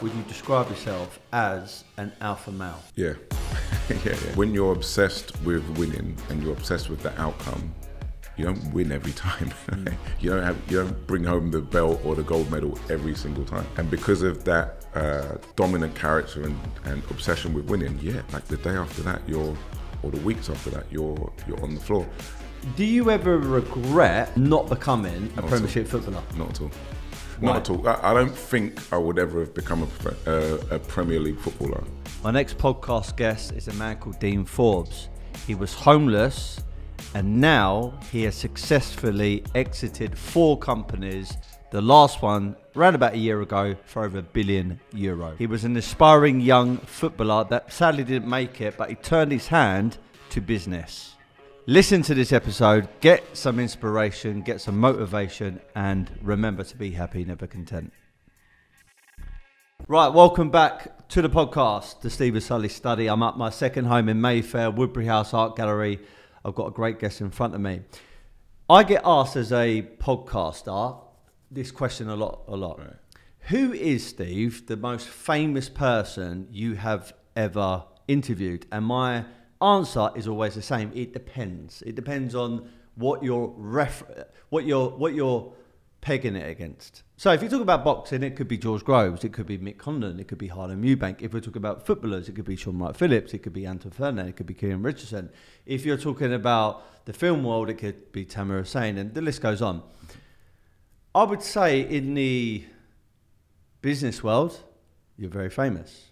Would you describe yourself as an alpha male? Yeah. Yeah. When you're obsessed with winning and you're obsessed with the outcome, you don't win every time. You don't bring home the belt or the gold medal every single time. And because of that dominant character and obsession with winning, like the day after that, or the weeks after that, you're on the floor. Do you ever regret not becoming a Premiership footballer? Not at all. Not at all. I don't think I would ever have become a Premier League footballer. My next podcast guest is a man called Dean Forbes. He was homeless and now he has successfully exited 4 companies. The last one around about a year ago for over €1 billion. He was an aspiring young footballer that sadly didn't make it, but he turned his hand to business. Listen to this episode, get some inspiration, get some motivation, and remember to be happy, never content. Right, welcome back to the podcast, The Steve Sully Study. I'm at my second home in Mayfair, Woodbury House Art Gallery. I've got a great guest in front of me. I get asked as a podcaster this question a lot. Right. Who is, Steve, the most famous person you have ever interviewed? And my answer is always the same. It depends. It depends on what you're pegging it against. So if you talk about boxing, it could be George Groves, it could be Mick Condon, it could be Harlan Eubank. If we're talking about footballers, it could be Sean Wright Phillips, it could be Anton Ferdinand, it could be Kieran Richardson. If you're talking about the film world, it could be Tamir Hussain, and the list goes on. I would say in the business world, you're very famous.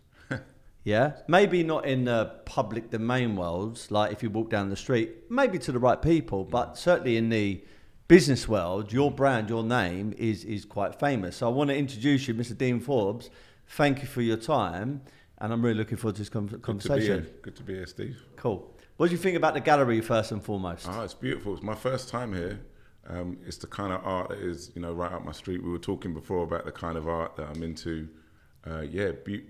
Yeah, maybe not in the public domain worlds, like if you walk down the street, maybe to the right people, but certainly in the business world, your brand, your name is quite famous. So I want to introduce you, Mr. Dean Forbes. Thank you for your time, and I'm really looking forward to this conversation. Good to be here, Steve. Cool. What do you think about the gallery first and foremost? It's beautiful. It's my first time here. It's the kind of art that is, right up my street. We were talking before about the kind of art that I'm into.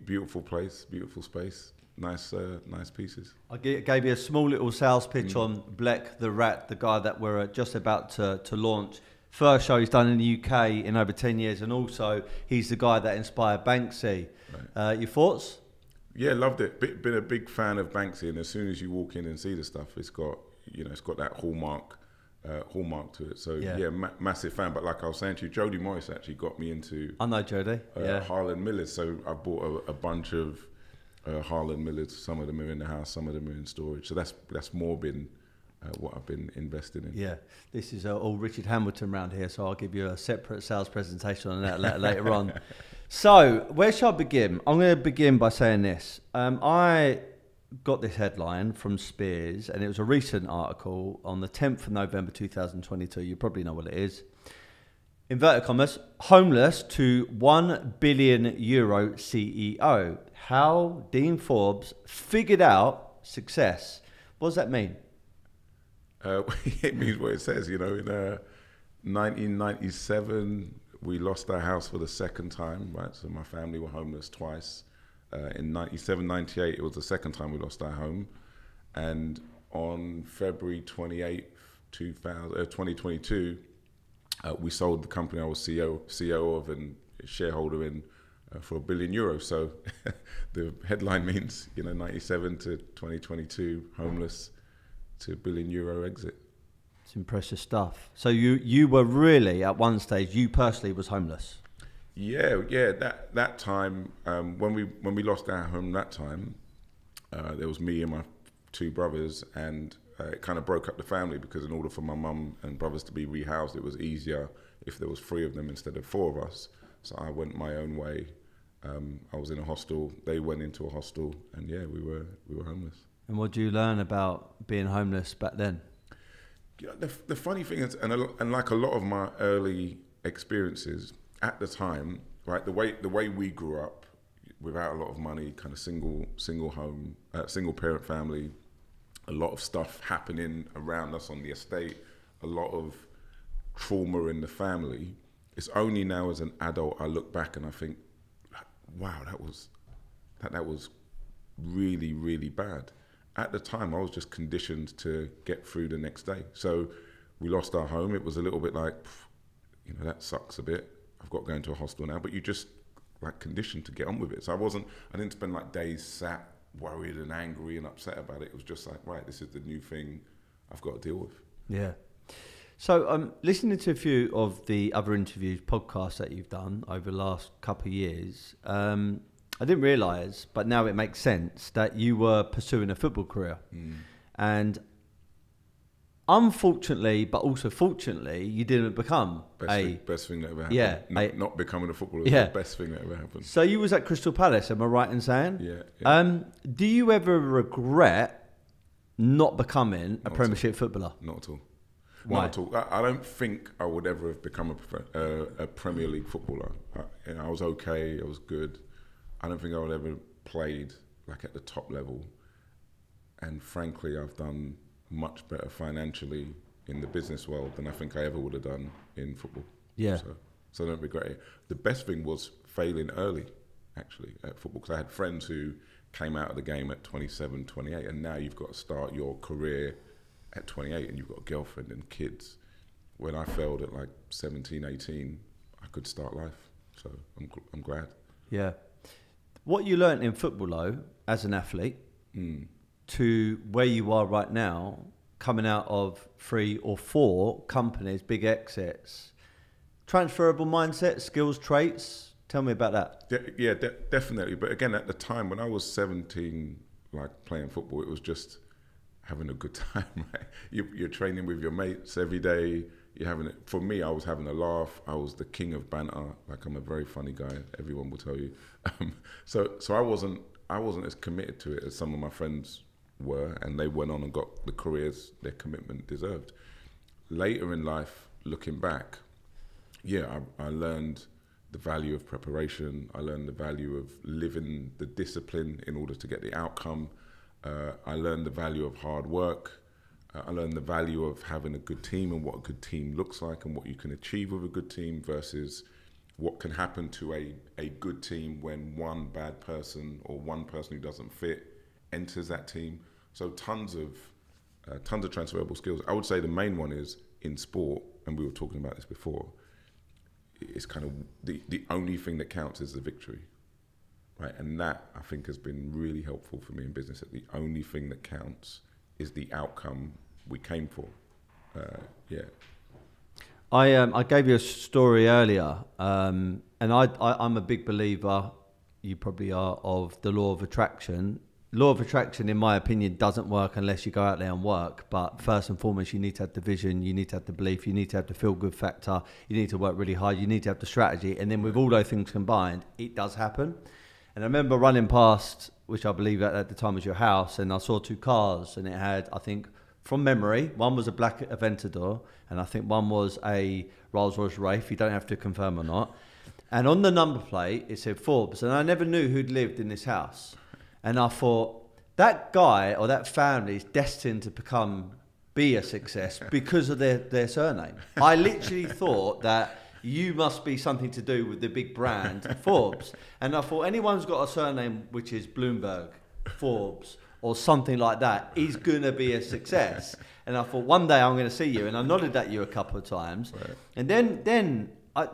Beautiful place, beautiful space, nice pieces. I gave you a small little sales pitch on Bleck the Rat, the guy that we're just about to launch. First show he's done in the UK in over 10 years, and also he's the guy that inspired Banksy. Right. Your thoughts? Yeah, loved it. Been a big fan of Banksy, and as soon as you walk in and see the stuff, it's got that hallmark to it. So massive fan. But like I was saying to you, Jodie Morris actually got me into. I know Jodie. Harlan Millers. So I bought a bunch of Harlan Millers. Some of them are in the house, some of them are in storage. So that's more been what I've been investing in. Yeah, this is all Richard Hamilton around here. So I'll give you a separate sales presentation on that later on. So where shall I begin? I'm going to begin by saying this. I got this headline from Spears, and it was a recent article on the 10th of November 2022. You probably know what it is. Inverted commas, homeless to €1 billion CEO. How Dean Forbes figured out success. What does that mean? It means what it says. In 1997, we lost our house for the second time, right? So my family were homeless twice. In 97, 98, it was the second time we lost our home. And on February 28th, 2022, we sold the company I was CEO of and shareholder in for €1 billion. So the headline means, 97 to 2022, homeless to €1 billion exit. It's impressive stuff. So you were really, at one stage, you personally was homeless? Yeah. That time when we lost our home, that time there was me and my 2 brothers, and it kind of broke up the family because in order for my mum and brothers to be rehoused, it was easier if there was 3 of them instead of 4 of us. So I went my own way. I was in a hostel. They went into a hostel, and we were homeless. And what did you learn about being homeless back then? The funny thing is, and like a lot of my early experiences. At the time, right, the way we grew up, without a lot of money, kind of single home, single parent family, a lot of stuff happening around us on the estate, a lot of trauma in the family. It's only now as an adult I look back and I think, wow, that was really, really bad. At the time, I was just conditioned to get through the next day. So we lost our home. It was a little bit like, that sucks a bit. I've got to go into a hostel now, but you just like conditioned to get on with it. So I didn't spend like days sat worried and angry and upset about it. It was just like, right, this is the new thing I've got to deal with. Yeah. So listening to a few of the other interviews, podcasts that you've done over the last couple of years, I didn't realise, but now it makes sense, that you were pursuing a football career. And unfortunately, but also fortunately, you didn't become best thing that ever happened. Yeah, not becoming a footballer was yeah. the best thing that ever happened. So you was at Crystal Palace, am I right in saying? Yeah. Do you ever regret not becoming a Premiership footballer? Not at all. Why? Not at all. I don't think I would ever have become a Premier League footballer. I was okay. I was good. I don't think I would ever played like at the top level. And frankly, I've done much better financially in the business world than I think I ever would have done in football. Yeah. So I don't regret it. The best thing was failing early, actually, at football, because I had friends who came out of the game at 27, 28, and now you've got to start your career at 28 and you've got a girlfriend and kids. When I failed at like 17, 18, I could start life. So I'm glad. Yeah. What you learnt in football, though, as an athlete, to where you are right now, coming out of 3 or 4 companies, big exits, transferable mindset, skills, traits. Tell me about that. Definitely. But again, at the time when I was 17, like playing football, it was just having a good time, right? You're training with your mates every day. You're having it. For me, I was having a laugh. I was the king of banter. Like, I'm a very funny guy. Everyone will tell you. So I wasn't as committed to it as some of my friends were, and they went on and got the careers their commitment deserved. Later in life, looking back, I learned the value of preparation. I learned the value of living the discipline in order to get the outcome. I learned the value of hard work. I learned the value of having a good team and what a good team looks like and what you can achieve with a good team versus what can happen to a good team when one bad person or one person who doesn't fit enters that team. So tons of transferable skills. I would say the main one is in sport, and we were talking about this before, it's kind of the only thing that counts is the victory. Right, and that I think has been really helpful for me in business. That the only thing that counts is the outcome we came for. I gave you a story earlier, and I'm a big believer, you probably are, of the law of attraction. Law of attraction, in my opinion, doesn't work unless you go out there and work. But first and foremost, you need to have the vision, you need to have the belief, you need to have the feel-good factor, you need to work really hard, you need to have the strategy, and then with all those things combined, it does happen. And I remember running past, which I believe at the time was your house, and I saw 2 cars, and it had, I think, from memory, one was a black Aventador, and I think one was a Rolls-Royce Wraith. You don't have to confirm or not. And on the number plate, it said Forbes, and I never knew who'd lived in this house. And I thought, that guy or that family is destined to be a success because of their surname. I literally thought that you must be something to do with the big brand Forbes. And I thought, anyone who's got a surname which is Bloomberg, Forbes, or something like that is going to be a success. And I thought, one day I'm going to see you. And I nodded at you a couple of times. Right. And then I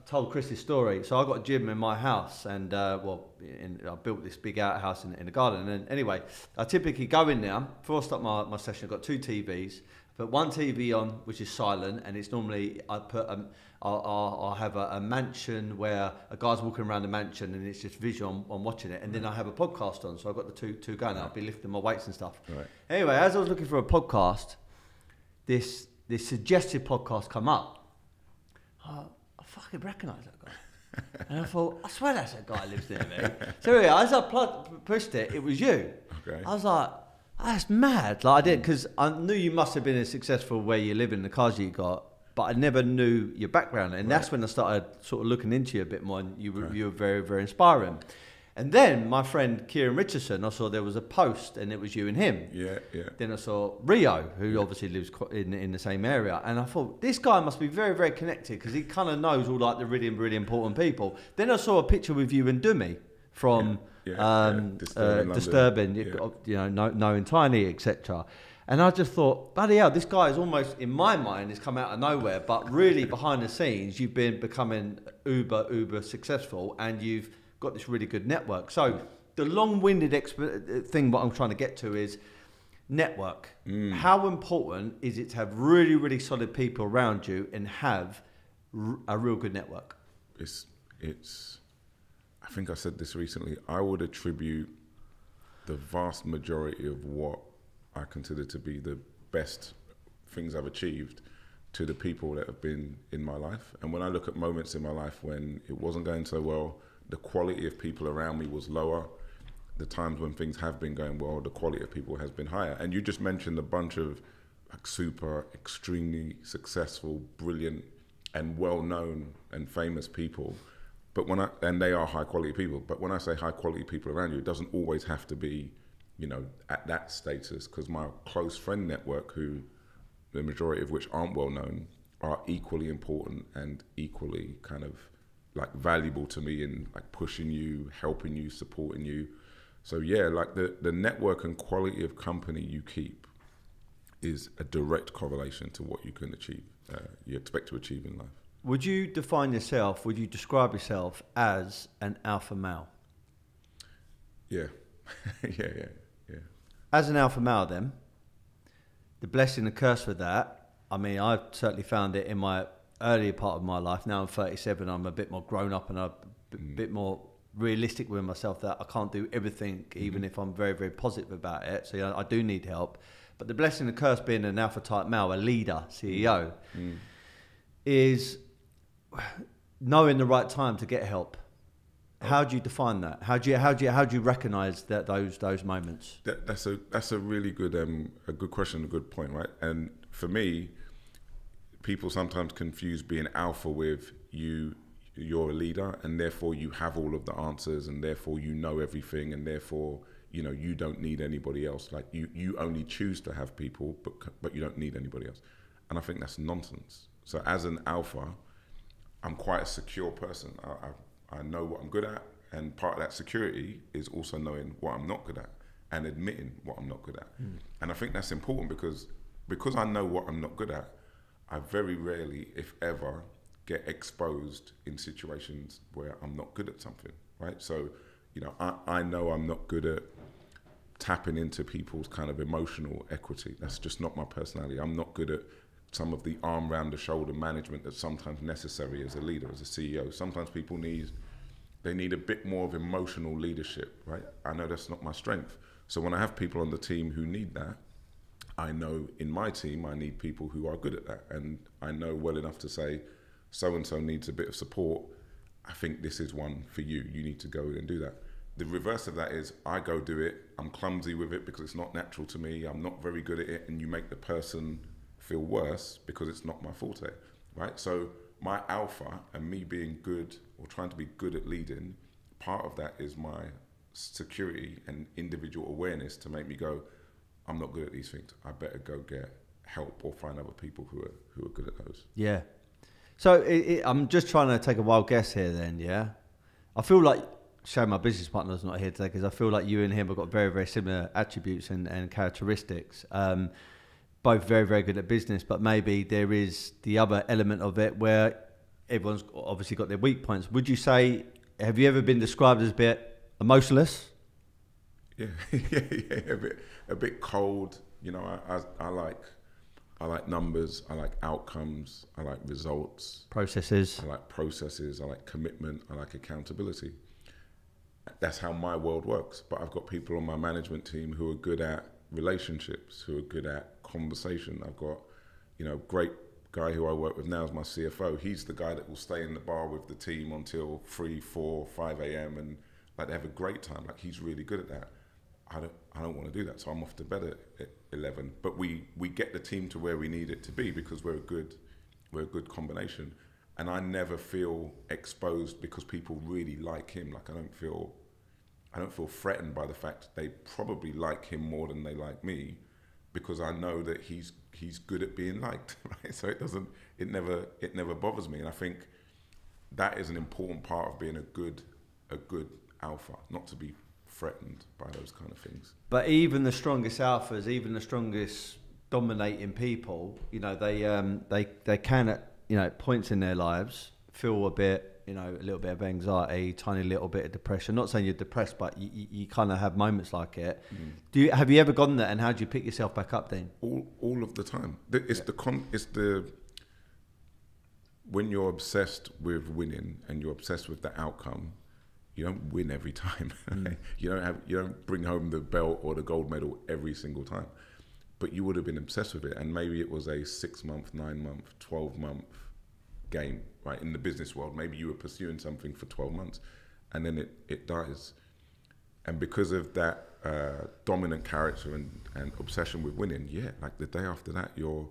told Chris this story. So I got a gym in my house, and I built this big outhouse in the garden. And anyway, I typically go in there. Before I start my session, I've got 2 TVs. Put one TV on, which is silent, and it's normally I'll have a mansion where a guy's walking around the mansion, and it's just visual on watching it. And then I have a podcast on, so I've got the two going. I'll be lifting my weights and stuff. Right. Anyway, as I was looking for a podcast, this suggested podcast come up. I fucking recognise that guy. And I thought, I swear that's that guy who lives near me. So anyway, as I pushed it was you. Okay. I was like, that's mad. Like, I didn't, because I knew you must have been as successful where you live in the cars you got, but I never knew your background. And that's when I started sort of looking into you a bit more, and you were very, very inspiring. And then my friend Kieran Richardson, I saw there was a post, and it was you and him. Yeah. Then I saw Rio, who obviously lives in the same area. And I thought, this guy must be very, very connected, because he kind of knows all like the really, really important people. Then I saw a picture with you and Dumi from... Disturbing, knowing Tiny, etc. And I just thought, bloody hell, this guy is almost, in my mind, has come out of nowhere, but really behind the scenes, you've been becoming uber successful, and you've got this really good network. So the long-winded thing what I'm trying to get to is network. How important is it to have really, really solid people around you and have a real good network? It's. I think I said this recently. I would attribute the vast majority of what I consider to be the best things I've achieved to the people that have been in my life. And when I look at moments in my life when it wasn't going so well, the quality of people around me was lower. The times when things have been going well, the quality of people has been higher. And you just mentioned a bunch of like super, extremely successful, brilliant, and well-known and famous people. But and they are high quality people. But when I say high quality people around you, it doesn't always have to be, you know, at that status, because my close friend network, who the majority of which aren't well known, are equally important and equally kind of like valuable to me in like pushing you, helping you, supporting you. So yeah, like the network and quality of company you keep is a direct correlation to what you can achieve, you expect to achieve in life. Would you describe yourself as an alpha male? Yeah. yeah. As an alpha male then, the blessing and curse with that, I mean, I've certainly found it in my earlier part of my life. Now I'm 37, I'm a bit more grown up and a bit more realistic with myself that I can't do everything, even if I'm very, very positive about it. So yeah, I do need help. But the blessing and curse being an alpha type male, a leader, CEO, is knowing the right time to get help. How do you define that? How do you recognise that those moments? That's a really good a good question, a good point, right? And for me, people sometimes confuse being alpha with you're a leader and therefore you have all of the answers and therefore you know everything and therefore you know you don't need anybody else. Like you only choose to have people, but you don't need anybody else. And I think that's nonsense. So as an alpha, I'm quite a secure person. I know what I'm good at, and part of that security is also knowing what I'm not good at and admitting what I'm not good at. And I think that's important because I know what I'm not good at, I very rarely, if ever, get exposed in situations where I'm not good at something, right? So, you know, I know I'm not good at tapping into people's kind of emotional equity. That's just not my personality. I'm not good at some of the arm round the shoulder management that's sometimes necessary as a leader, as a CEO. Sometimes people need a bit more of emotional leadership, right? I know that's not my strength. So when I have people on the team who need that, I know in my team I need people who are good at that. And I know well enough to say, so-and-so needs a bit of support. I think this is one for you. You need to go and do that. The reverse of that is I go do it. I'm clumsy with it because it's not natural to me. I'm not very good at it. And you make the person feel worse because it's not my forte, right? So my alpha and me being good or trying to be good at leading, part of that is my security and individual awareness to make me go, I'm not good at these things. I better go get help or find other people who are good at those. Yeah. So I'm just trying to take a wild guess here then, yeah? I feel like, my business partner's not here today because I feel like you and him have got very, very similar attributes and characteristics. Both very, very good at business, but maybe there is the other element of it where everyone's obviously got their weak points. Would you say, have you ever been described as a bit emotionless? Yeah, a bit cold. You know, I like numbers. I like outcomes. I like results. Processes. I like processes. I like commitment. I like accountability. That's how my world works. But I've got people on my management team who are good at relationships, who are good at conversation. I've got, you know, great guy who I work with now is my CFO. He's the guy that will stay in the bar with the team until 3, 4, 5 a.m. and like they have a great time. Like he's really good at that. I don't want to do that, so I'm off to bed at 11. But we get the team to where we need it to be because we're a good combination. And I never feel exposed because people really like him. Like I don't feel threatened by the fact they probably like him more than they like me, because I know that he's good at being liked, right? So it never bothers me. And I think that is an important part of being a good alpha, not to be threatened by those kind of things. But even the strongest alphas, even the strongest dominating people, you know, they can at, you know, points in their lives feel a bit, you know, a little bit of anxiety, tiny little bit of depression. Not saying you're depressed, but you kind of have moments like it. Have you ever gone there, and how do you pick yourself back up then? All of the time. It's when you're obsessed with winning and you're obsessed with the outcome, you don't win every time. You don't bring home the belt or the gold medal every single time. But you would have been obsessed with it, and maybe it was a 6-month, 9-month, 12-month game, right? In the business world, maybe you were pursuing something for 12 months, and then it dies. And because of that dominant character and obsession with winning, like the day after that, or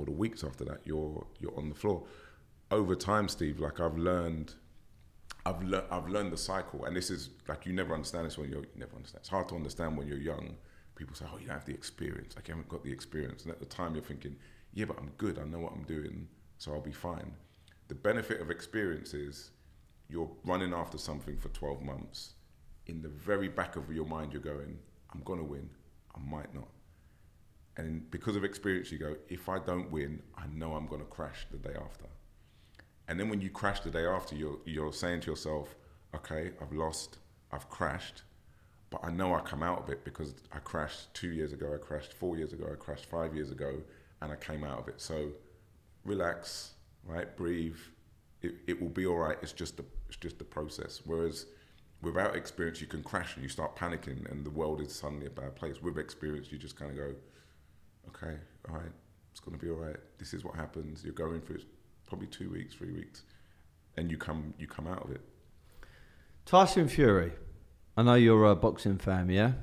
the weeks after that, you're on the floor. Over time, Steve, like I've learned the cycle, and this is like you never understand this when you never understand. It's hard to understand when you're young. People say, "Oh, you don't have the experience." Like you haven't got the experience, and at the time you're thinking, "Yeah, but I'm good. I know what I'm doing, so I'll be fine." The benefit of experience is you're running after something for 12 months. In the very back of your mind, you're going, "I'm gonna win. I might not." And because of experience, you go, "If I don't win, I know I'm gonna crash the day after." And then when you crash the day after, you're saying to yourself, "Okay, I've lost, I've crashed, but I know I come out of it because I crashed 2 years ago, I crashed 4 years ago, I crashed 5 years ago, and I came out of it." So relax, right? Breathe. It will be all right. It's just the process. Whereas without experience, you can crash and you start panicking, and the world is suddenly a bad place. With experience, you just kind of go, "Okay, all right, it's going to be all right. This is what happens." You're going through it probably 2 weeks, 3 weeks, and you come out of it. Tyson Fury, I know you're a boxing fan, yeah?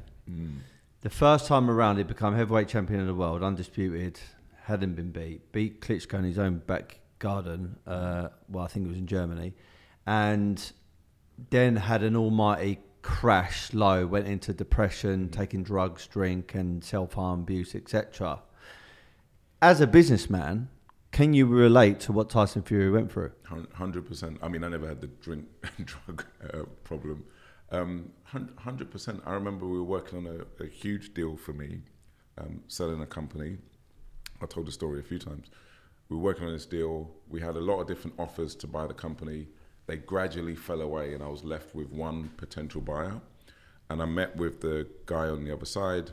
The first time around, he became heavyweight champion of the world, undisputed, hadn't been beat Klitschko in his own back garden, I think it was in Germany, and then had an almighty crash low, went into depression, taking drugs, drink and self-harm, abuse, etc. As a businessman, can you relate to what Tyson Fury went through? 100%. I mean, I never had the drink and drug problem. 100%. I remember we were working on a huge deal for me, selling a company. I told the story a few times. We were working on this deal. We had a lot of different offers to buy the company. They gradually fell away, and I was left with one potential buyer. And I met with the guy on the other side.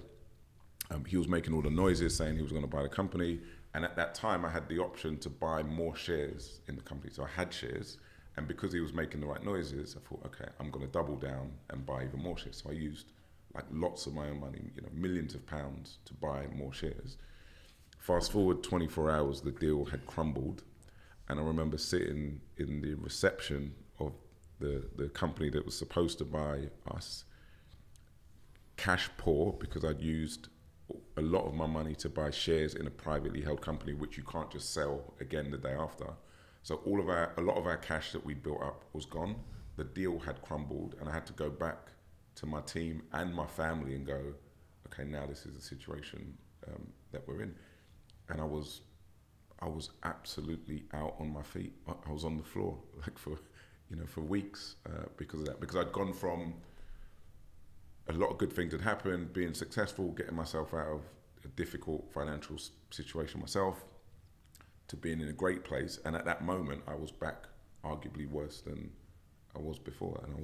He was making all the noises saying he was going to buy the company. And at that time, I had the option to buy more shares in the company. So I had shares. And because he was making the right noises, I thought, okay, I'm going to double down and buy even more shares. So I used like lots of my own money, millions of pounds to buy more shares. Fast forward 24 hours, the deal had crumbled. And I remember sitting in the reception of the company that was supposed to buy us, cash poor, because I'd used a lot of my money to buy shares in a privately held company, which you can't just sell again the day after. So a lot of our cash that we built up was gone. The deal had crumbled, and I had to go back to my team and my family and go, okay, now this is the situation that we're in. And I was absolutely out on my feet. I was on the floor like for weeks because of that. Because I'd gone from a lot of good things had happened, being successful, getting myself out of a difficult financial situation myself, to being in a great place. And at that moment, I was back arguably worse than I was before. And I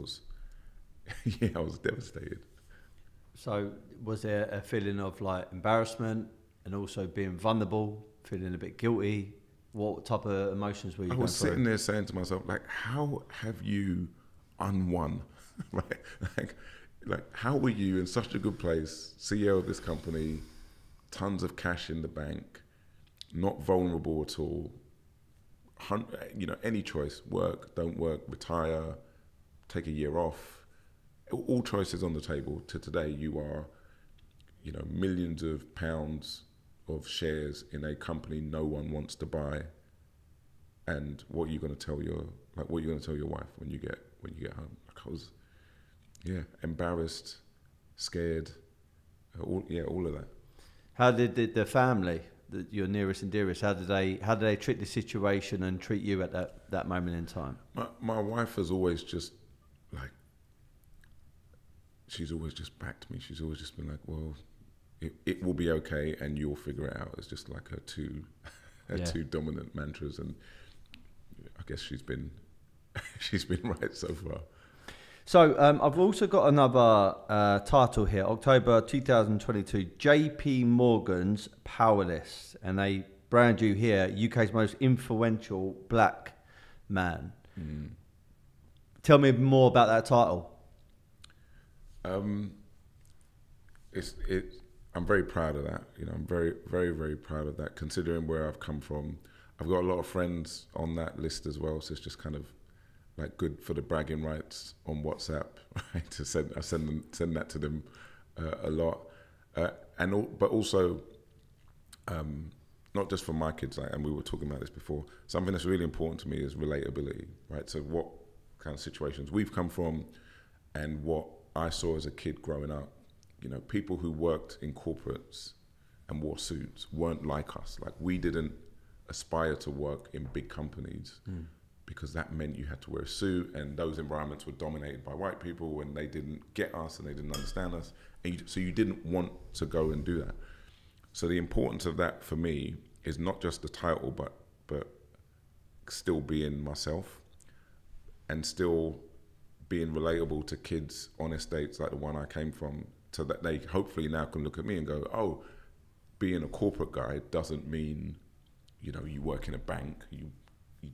was devastated. So was there a feeling of like embarrassment and also being vulnerable, feeling a bit guilty? What type of emotions were you going through? I was sitting there saying to myself, like, how have you unwon? Right? Like, how were you in such a good place, CEO of this company, tons of cash in the bank, not vulnerable at all, any choice, work, don't work, retire, take a year off, all choices on the table. To today, you are, millions of pounds of shares in a company no one wants to buy. And what are you going to tell your wife when you get home? Like I was, embarrassed, scared, all of that. How did the family, your nearest and dearest, how did they treat the situation and treat you at that moment in time? My wife has always just like she's always just backed me. She's always just been like, well, it will be okay, and you'll figure it out. It's just like her two dominant mantras, and I guess she's been right so far. So I've also got another title here, October 2022, JP Morgan's Power List, and they brand you here, UK's most influential black man. Tell me more about that title. I'm very proud of that. You know, I'm very, very, very proud of that, considering where I've come from. I've got a lot of friends on that list as well, so it's just kind of like good for the bragging rights on WhatsApp, right? To send that to them a lot, but also not just for my kids. Like, and we were talking about this before. Something that's really important to me is relatability, right? So what kind of situations we've come from, and what I saw as a kid growing up. You know, people who worked in corporates and wore suits weren't like us. Like, we didn't aspire to work in big companies. Because that meant you had to wear a suit, and those environments were dominated by white people, and they didn't get us and they didn't understand us. And so you didn't want to go and do that. So the importance of that for me is not just the title, but still being myself and still being relatable to kids on estates like the one I came from, so that they hopefully now can look at me and go, oh, being a corporate guy doesn't mean, you know, you work in a bank, you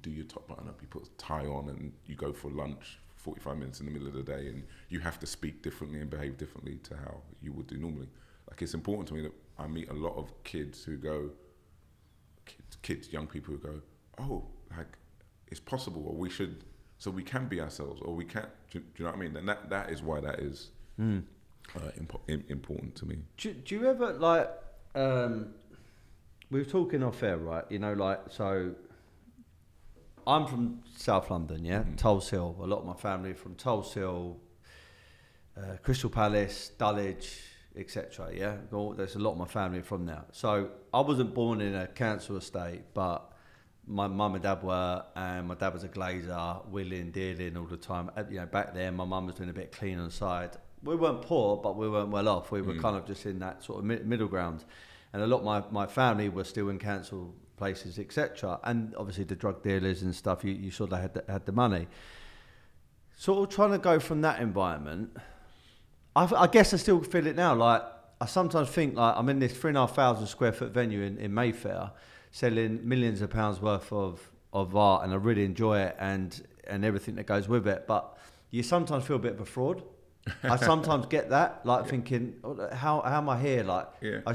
do your top button up, you put a tie on, and you go for lunch 45 minutes in the middle of the day, and you have to speak differently and behave differently to how you would do normally. Like, it's important to me that I meet a lot of kids who go, young people who go, oh, like, it's possible, or we should, so we can be ourselves, or we can't, do you know what I mean? And that is why that is important to me. Do you ever, like, we were talking off air, right? You know, like, so I'm from South London, yeah? Tulse Hill. A lot of my family are from Tulse Hill, Crystal Palace, Dulwich, etc. Yeah, there's a lot of my family from there. So I wasn't born in a council estate, but my mum and dad were, and my dad was a glazer, wheeling, dealing all the time. You know, back then my mum was doing a bit of clean on the side. We weren't poor, but we weren't well off. We were kind of just in that sort of middle ground. And a lot of my family were still in council places, etc. And obviously the drug dealers and stuff, you sort of had the money. Sort of trying to go from that environment, I guess I still feel it now. Like, I sometimes think, like, I'm in this 3,500 square foot venue in Mayfair, selling millions of pounds worth of art, and I really enjoy it and everything that goes with it. But you sometimes feel a bit of a fraud. I sometimes get that, like, thinking, how am I here? Like, I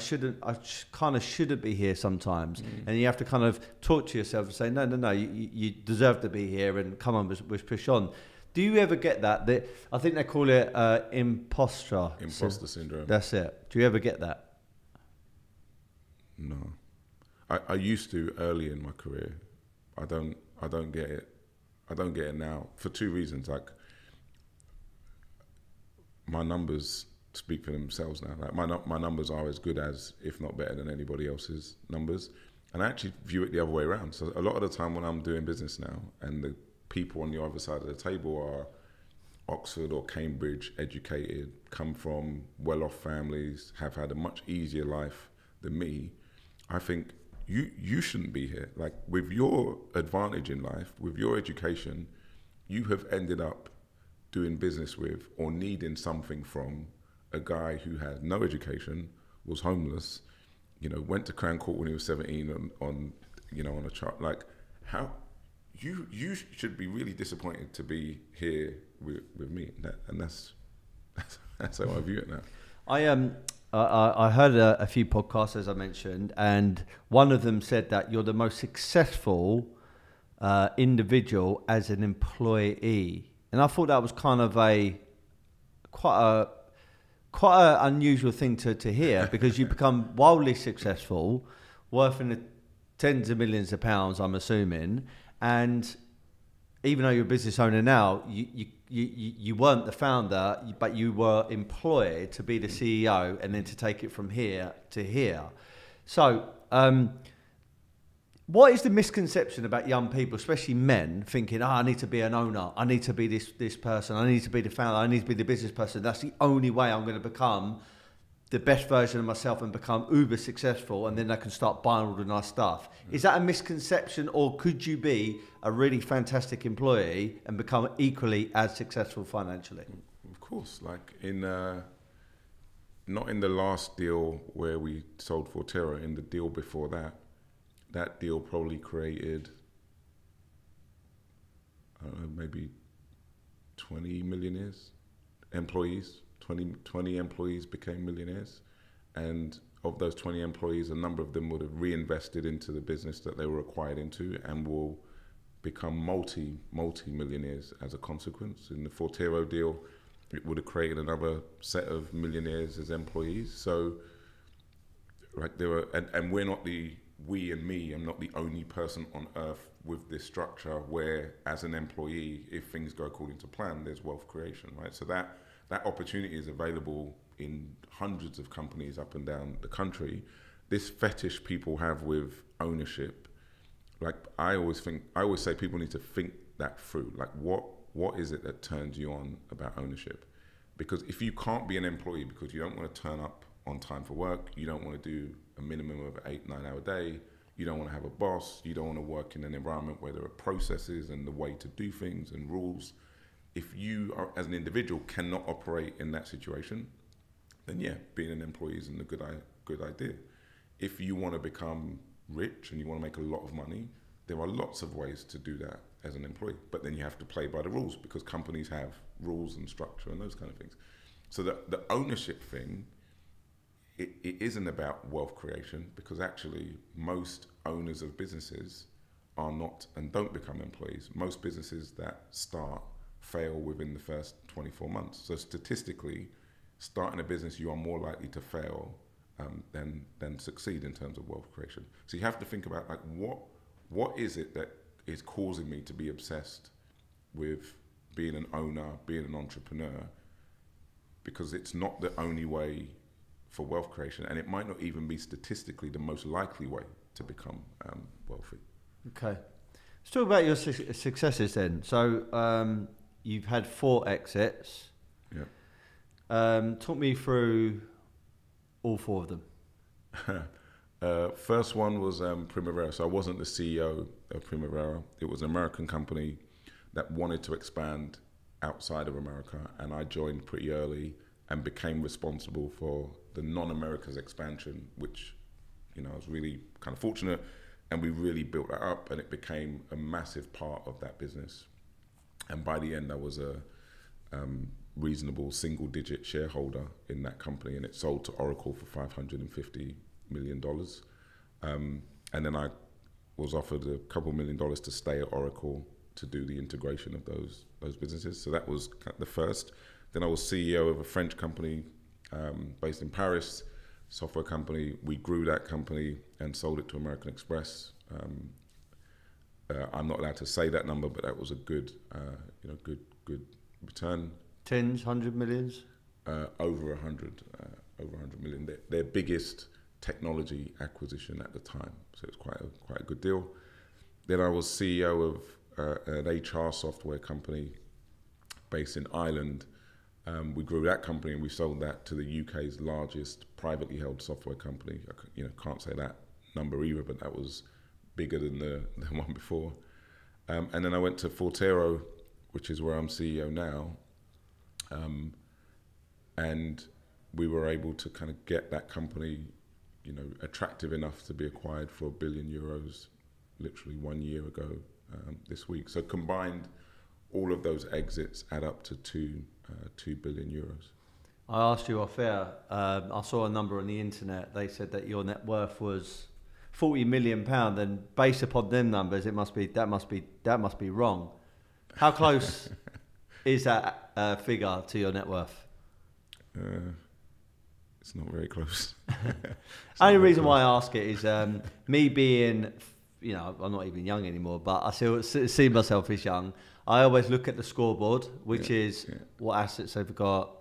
kind of shouldn't be here sometimes. And you have to kind of talk to yourself and say, no, you deserve to be here, and come on, let's push on. Do you ever get that? I think they call it imposter syndrome. That's it. Do you ever get that? No, I used to early in my career. I don't get it. I don't get it now for two reasons. Like, my numbers speak for themselves now. Like, my numbers are as good as, if not better than, anybody else's numbers. And I actually view it the other way around. So a lot of the time when I'm doing business now, and the people on the other side of the table are Oxford or Cambridge educated, come from well-off families, have had a much easier life than me, I think you shouldn't be here. Like, with your advantage in life, with your education, you have ended up doing business with, or needing something from, a guy who had no education, was homeless, you know, went to Crown Court when he was 17 on a chart. Like, how you should be really disappointed to be here with me, and that's how I view it now. I heard a few podcasts, as I mentioned, and one of them said that you're the most successful individual as an employee. And I thought that was kind of quite an unusual thing to hear, because you become wildly successful, worth in the tens of millions of pounds, I'm assuming, and even though you're a business owner now, you weren't the founder, but you were employed to be the CEO and then to take it from here to here. So What is the misconception about young people, especially men, thinking, I need to be an owner, I need to be this person, I need to be the founder, I need to be the business person. That's the only way I'm going to become the best version of myself and become uber successful, and then I can start buying all the nice stuff. Is that a misconception, or could you be a really fantastic employee and become equally as successful financially? Of course, like not in the last deal where we sold Forterra, in the deal before that, that deal probably created, I don't know, maybe 20 millionaires, employees. 20 employees became millionaires. And of those 20 employees, a number of them would have reinvested into the business that they were acquired into and will become multi-millionaires as a consequence. In the Forterra deal, it would have created another set of millionaires as employees. So, like, there were, and we're not I'm not the only person on earth with this structure where, as an employee, if things go according to plan, there's wealth creation, right? So that opportunity is available in hundreds of companies up and down the country. This fetish people have with ownership, like I always say people need to think that through. Like, what is it that turns you on about ownership? Because if you can't be an employee because you don't want to turn up on time for work, you don't want to do a minimum of 8-9 hour day, you don't want to have a boss, you don't want to work in an environment where there are processes and the way to do things and rules. If you are, as an individual, cannot operate in that situation, then yeah, being an employee isn't a good idea. If you want to become rich and you want to make a lot of money, there are lots of ways to do that as an employee, but then you have to play by the rules because companies have rules and structure and those kind of things. So the ownership thing, it isn't about wealth creation, because actually most owners of businesses are not and don't become employees. Most businesses that start fail within the first 24 months. So statistically, starting a business, you are more likely to fail than succeed in terms of wealth creation. So you have to think about, like, what is it that is causing me to be obsessed with being an owner, being an entrepreneur, because it's not the only way for wealth creation, and it might not even be statistically the most likely way to become wealthy. Okay. Let's talk about your successes then. So you've had 4 exits. Yeah. Talk me through all 4 of them. First one was Primavera. So I wasn't the CEO of Primavera. It was an American company that wanted to expand outside of America, and I joined pretty early and became responsible for the non-America's expansion, which, you know, I was really kind of fortunate, and we really built that up, and it became a massive part of that business. And by the end, I was a reasonable single-digit shareholder in that company, and it sold to Oracle for $550 million. And then I was offered a couple $1 million to stay at Oracle to do the integration of those businesses. So that was the first. Then I was CEO of a French company based in Paris, software company. We grew that company and sold it to American Express. I'm not allowed to say that number, but that was a good return. Tens, 100 millions? Over 100 million. Their biggest technology acquisition at the time, so it's quite a good deal. Then I was CEO of an HR software company based in Ireland. We grew that company and we sold that to the UK's largest privately held software company. Can't say that number either, but that was bigger than the one before. And then I went to Forterra, which is where I'm CEO now. And we were able to kind of get that company, attractive enough to be acquired for €1 billion, literally 1 year ago this week. So combined, all of those exits add up to 2 billion euros. I asked you off air. I saw a number on the internet. They said that your net worth was £40 million, and based upon them numbers, that must be wrong. How close is that figure to your net worth? It's not very close. Only reason why I ask it is me being, I'm not even young anymore, but I still see myself as young. I always look at the scoreboard, which is what assets they've got,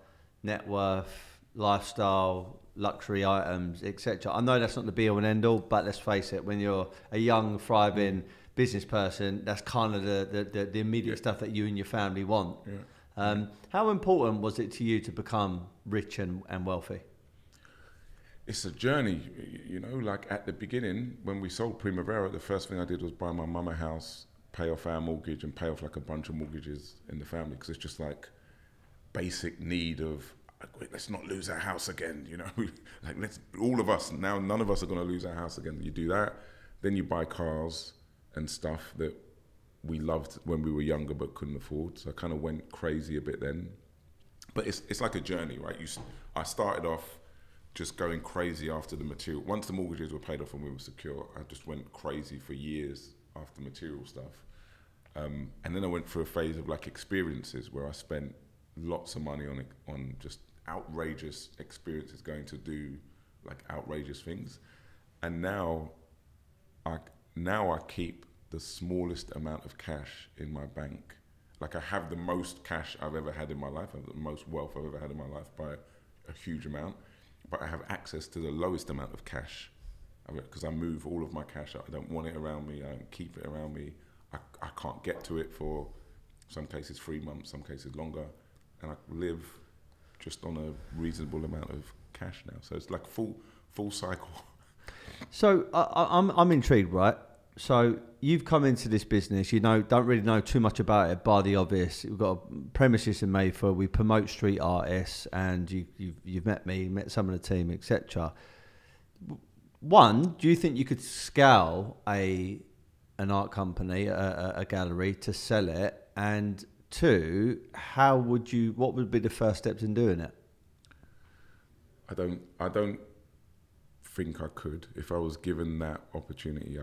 net worth, lifestyle, luxury items, etc. I know that's not the be all and end all, but let's face it, when you're a young, thriving business person, that's kind of the immediate stuff that you and your family want. How important was it to you to become rich and wealthy? It's a journey, you know, like at the beginning, when we sold Primavera, the first thing I did was buy my mum a house, pay off our mortgage and pay off like a bunch of mortgages in the family, because it's just like basic need of, let's not lose our house again, you know, like all of us, now none of us are going to lose our house again. You do that, then you buy cars and stuff that we loved when we were younger but couldn't afford. So I kind of went crazy a bit then. But it's like a journey, right? I started off just going crazy after the material. Once the mortgages were paid off and we were secure, I just went crazy for years after material stuff. And then I went through a phase of like experiences where I spent lots of money on just outrageous experiences, going to do like outrageous things. And now I keep the smallest amount of cash in my bank. Like I have the most cash I've ever had in my life. I have the most wealth I've ever had in my life by a huge amount. But I have access to the lowest amount of cash because I move all of my cash out. I don't want it around me. I don't keep it around me. I can't get to it for some cases 3 months, some cases longer. And I live just on a reasonable amount of cash now. So it's like full cycle. So I'm intrigued, right? So you've come into this business, you know, don't really know too much about it, bar the obvious. We've got a premises in Mayfair, we promote street artists, and you've met me, met some of the team, etc. One, do you think you could scale an art company, a gallery, to sell it? And two, what would be the first steps in doing it? I don't think I could. If I was given that opportunity,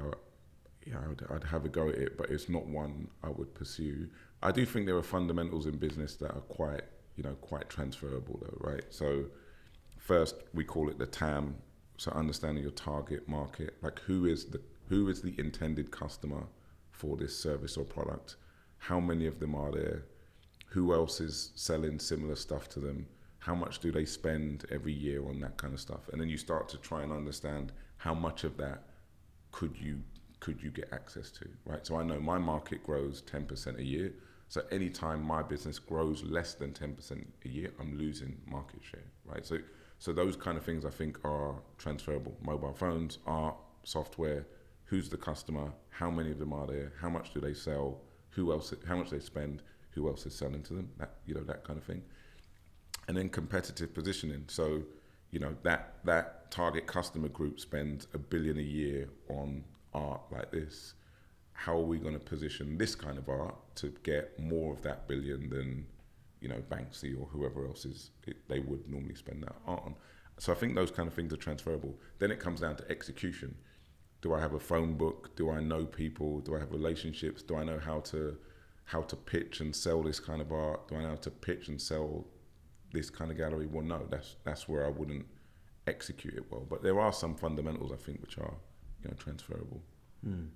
I'd have a go at it, but it's not one I would pursue. I do think there are fundamentals in business that are quite transferable though, right? So first, we call it the TAM, so understanding your target market, like who is the intended customer for this service or product? How many of them are there? Who else is selling similar stuff to them? How much do they spend every year on that kind of stuff? And then you start to try and understand how much of that could you get access to, right? So I know my market grows 10% a year. So anytime my business grows less than 10% a year, I'm losing market share, right? So those kind of things I think are transferable. Mobile phones, art, software, who's the customer, how many of them are there, how much do they sell, how much they spend, who else is selling to them, that kind of thing. And then competitive positioning. So, that target customer group spends $1 billion a year on art like this. How are we going to position this kind of art to get more of that $1 billion than, Banksy or whoever else they would normally spend that art on? So I think those kind of things are transferable. Then it comes down to execution. Do I have a phone book? Do I know people? Do I have relationships? Do I know how to pitch and sell this kind of art? Do I know how to pitch and sell this kind of gallery? Well, no, that's where I wouldn't execute it well. But there are some fundamentals, I think, which are transferable. Do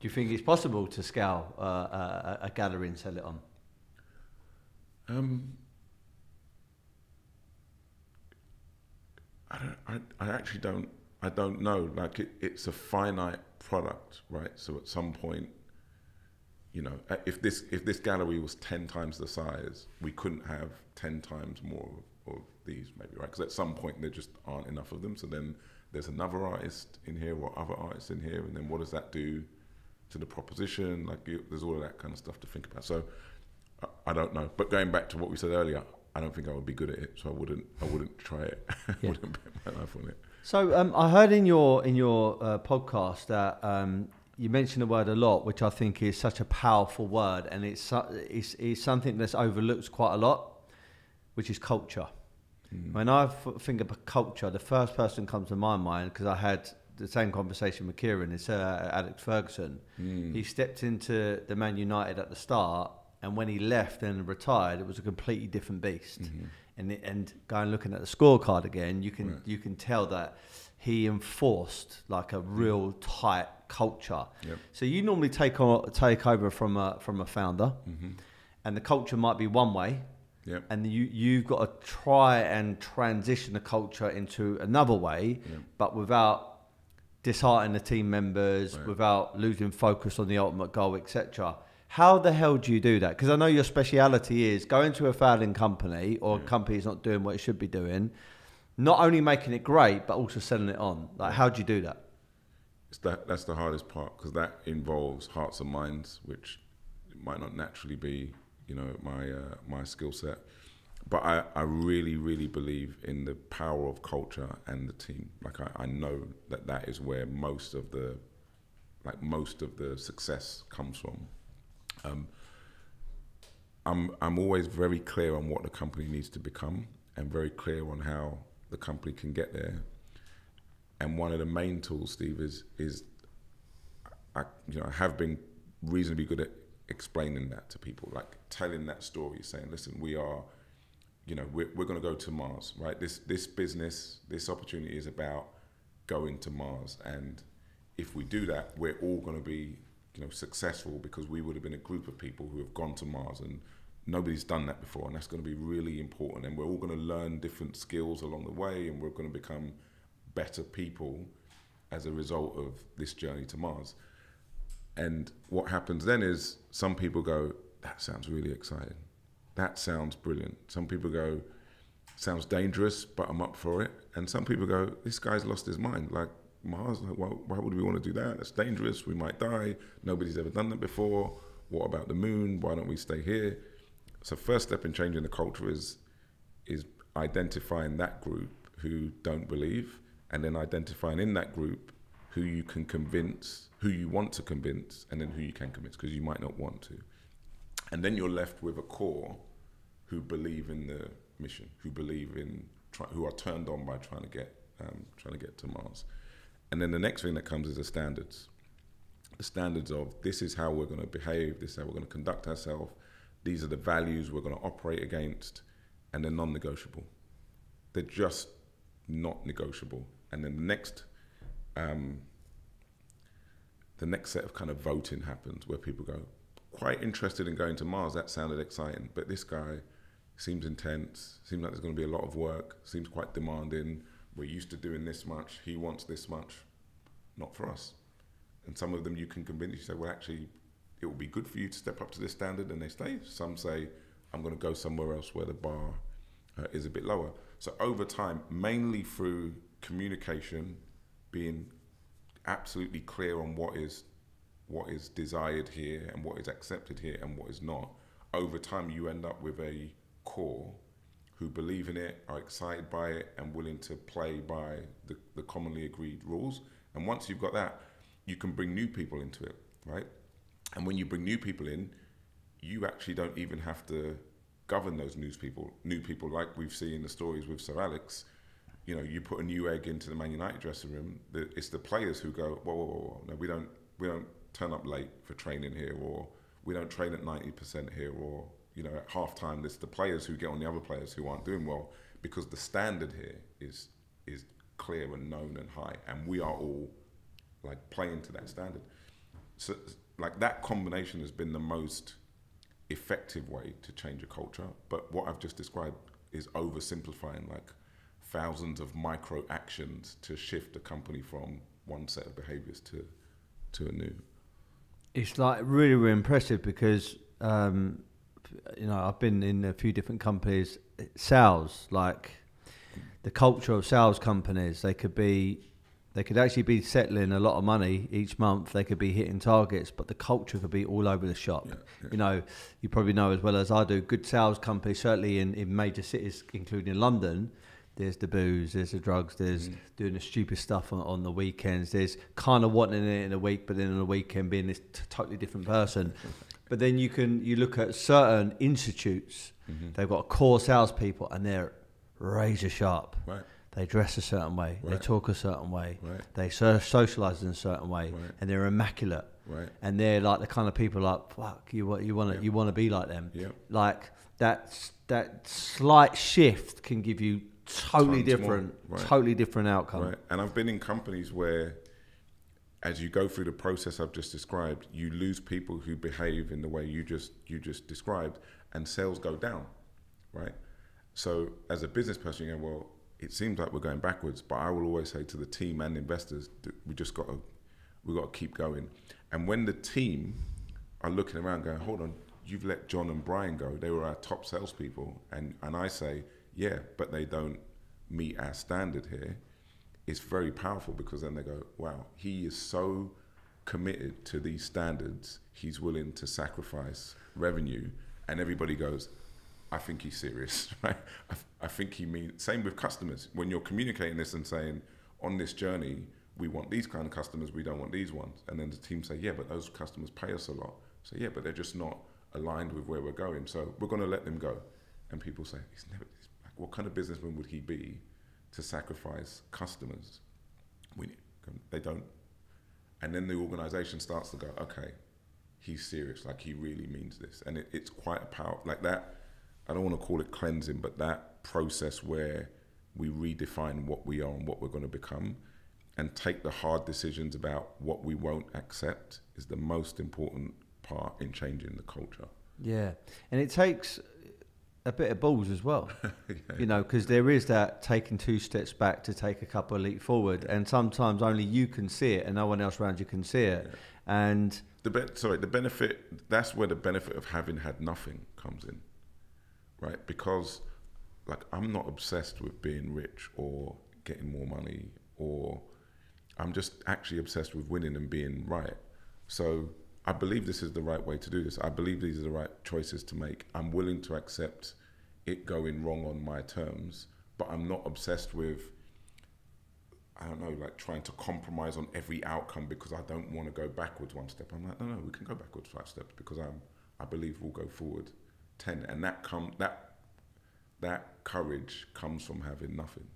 you think it's possible to scale a gallery and sell it on? I actually don't. I don't know. Like it's a finite product, right? So at some point, if this gallery was 10 times the size, we couldn't have 10 times more of these, maybe, right? Because at some point there just aren't enough of them. So then there's another artist in here or other artists in here, and then what does that do to the proposition? Like there's all of that kind of stuff to think about. So I don't know. But going back to what we said earlier, I don't think I would be good at it, so I wouldn't try it. I wouldn't bet my life on it. So I heard in your podcast that you mention the word a lot, which I think is such a powerful word, and it's something that's overlooked quite a lot, which is culture. When I think about culture, the first person comes to my mind, because I had the same conversation with Kieran, is Alex Ferguson. He stepped into the Man United at the start, and when he left and retired, it was a completely different beast. And going looking at the scorecard again, you can tell that he enforced like a real tight culture. Yep. So you normally take over from a founder, and the culture might be one way, Yep. and you've got to try and transition the culture into another way, but without disheartening the team members, without losing focus on the ultimate goal, etc. How the hell do you do that? Because I know your speciality is going to a failing company or a company that's not doing what it should be doing, not only making it great, but also selling it on. Like, how do you do that? That's the hardest part, because that involves hearts and minds, which might not naturally be, my skill set. But I really, really believe in the power of culture and the team. Like, I know that is where most of the success comes from. I'm always very clear on what the company needs to become and very clear on how the company can get there. And one of the main tools, Steve, is I have been reasonably good at explaining that to people, like telling that story, saying, listen, we are, we're going to go to Mars, right? This business, this opportunity is about going to Mars. And if we do that, we're all going to be, successful, because we would have been a group of people who have gone to Mars, and nobody's done that before. And that's going to be really important. And we're all going to learn different skills along the way, and we're going to become better people as a result of this journey to Mars. And what happens then is some people go, that sounds really exciting. That sounds brilliant. Some people go, sounds dangerous, but I'm up for it. And some people go, this guy's lost his mind. Like, Mars, like, why would we want to do that? That's dangerous. We might die. Nobody's ever done that before. What about the moon? Why don't we stay here? So first step in changing the culture is identifying that group who don't believe, and then identifying in that group who you can convince, who you want to convince, and then who you can convince, because you might not want to. And then you're left with a core who believe in the mission, who are turned on by trying to get to Mars. And then the next thing that comes is the standards. The standards of, this is how we're going to behave, this is how we're going to conduct ourselves, these are the values we're going to operate against, and they're non-negotiable. They're just not negotiable. And then the next set of kind of voting happens, where people go, quite interested in going to Mars, that sounded exciting, but this guy seems intense, seems like there's going to be a lot of work, seems quite demanding, we're used to doing this much, he wants this much, not for us. And some of them you can convince, you say, well, actually, it will be good for you to step up to this standard, and they stay. Some say, I'm going to go somewhere else where the bar is a bit lower. So over time, mainly through communication, being absolutely clear on what is desired here and what is accepted here and what is not, over time you end up with a core who believe in it, are excited by it, and willing to play by the commonly agreed rules. And once you've got that, you can bring new people into it, right? And when you bring new people in, you actually don't even have to govern those new people like we've seen in the stories with Sir Alex. You put a new egg into the Man United dressing room, it's the players who go, whoa, no, we don't turn up late for training here, or we don't train at 90% here, or at halftime, it's the players who get on the other players who aren't doing well, because the standard here is clear and known and high, and we are all like playing to that standard. So like that combination has been the most effective way to change a culture. But what I've just described is oversimplifying like thousands of micro actions to shift a company from one set of behaviors to a new. It's like really, really impressive, because I've been in a few different companies. Sales, like the culture of sales companies, they could actually be settling a lot of money each month. They could be hitting targets, but the culture could be all over the shop. Yeah. You probably know as well as I do, good sales companies, certainly in major cities, including London, there's the booze, there's the drugs, there's doing the stupid stuff on the weekends. There's kind of wanting it in a week, but then on the weekend being this totally different person. But then you look at certain institutes, they've got core salespeople, and they're razor sharp. Right. They dress a certain way, right. They talk a certain way, right. They socialise in a certain way, right. and they're immaculate. Right. And they're like the kind of people like, fuck, you want to be like them. Yep. Like that slight shift can give you totally different outcome. Right. And I've been in companies where, as you go through the process I've just described, you lose people who behave in the way you just described, and sales go down, right? So as a business person, you go, well, it seems like we're going backwards, but I will always say to the team and investors, we got to keep going. And when the team are looking around going, hold on, you've let John and Brian go. They were our top salespeople. And I say, yeah, but they don't meet our standard here. It's very powerful, because then they go, wow, he is so committed to these standards, he's willing to sacrifice revenue. And everybody goes, I think he's serious, right? I think he means, same with customers. When you're communicating this and saying, on this journey, we want these kind of customers, we don't want these ones. And then the team say, yeah, but those customers pay us a lot. So yeah, but they're just not aligned with where we're going. So we're going to let them go. And people say, what kind of businessman would he be to sacrifice customers? They don't. And then the organization starts to go, okay, he's serious, like he really means this. And it's quite a power, like that. I don't want to call it cleansing, but that process where we redefine what we are and what we're going to become and take the hard decisions about what we won't accept is the most important part in changing the culture. Yeah. And it takes a bit of balls as well, Yeah. you know, because there is that taking 2 steps back to take a couple of leaps forward. And sometimes only you can see it and no one else around you can see it. Yeah. And the benefit, that's where the benefit of having had nothing comes in. Right, because like I'm not obsessed with being rich or getting more money, or I'm just actually obsessed with winning and being right. So I believe this is the right way to do this. I believe these are the right choices to make. I'm willing to accept it going wrong on my terms, but I'm not obsessed with, I don't know, like trying to compromise on every outcome because I don't want to go backwards 1 step. I'm like, no, we can go backwards 5 steps because I believe we'll go forward 10, and that courage comes from having nothing.